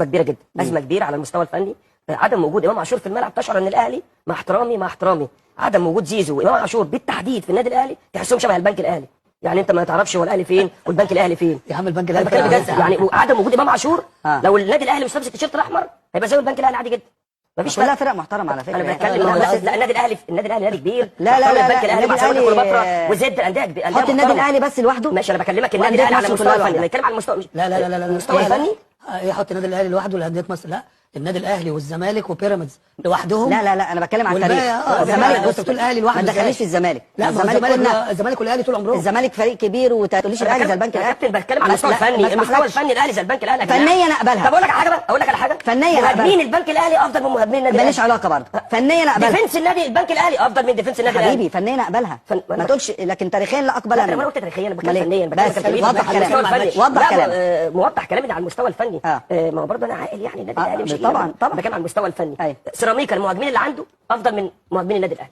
كبيره جدا، ازمه كبيره على المستوى الفني. عدم وجود امام عاشور في الملعب تشعر ان الاهلي مع احترامي عدم وجود زيزو وامام عاشور بالتحديد في النادي الاهلي تحسهم شبه البنك الاهلي. يعني انت ما تعرفش هو الاهلي فين والبنك الاهلي فين. يا عم البنك الاهلي بجد يعني عدم وجود امام عاشور لو النادي الاهلي مش لابس التيشيرت الاحمر هيبقى زي البنك الاهلي عادي جدا. مفيش كلها فرق محترمه على فكره. انا بتكلم بس لا النادي الاهلي نادي كبير. لا البنك الاهلي مع سيراميكا كليوباترا وزد الانديه كبيره. حط النادي الاهلي بس لوحده. ماشي انا بكلمك النادي الاهلي على المستوى الفني، انا بتكلم على المستوى لا المستوى الفني. ايه حط النادي الاهلي لوحده لانديه مصر؟ لا النادي الاهلي والزمالك وبيراميدز لوحدهم. لا انا بتكلم على الفريق. الزمالك بص بتقول الاهلي لوحده ما تدخليش في الزمالك. لا الزمالك والاهلي طول عمرهم. الزمالك فريق كبير وما تقوليش الاهلي زي البنك الاهلي. يا كابتن بتكلم على المستوى الفني، المستوى الفني الاهلي زي البنك الاهلي. فنيا اقبلها. طب اقول لك على حاجه فنيا مهاجمين البنك الاهلي افضل من مهاجمين النادي الاهلي. ماليش علاقه برضه. فنيا اقبلها. ديفنس البنك الاهلي افضل من ديفنس النادي الاهلي. حبيبي فنيا اقبلها. ما تقولش لكن تاريخيا لا اقبلها. انا قلت تاريخيا، انا بتكلم فنيا، وضح كلامك. وضح كلامك. موضح كلامي على المستوى الفني. ما هو برضه انا عاقل يعني النادي الاهلي مش طبعا بتكلم على المستوى الفني. سيراميكا المهاجمين اللي عنده افضل من مهاجمين النادي الاهلي.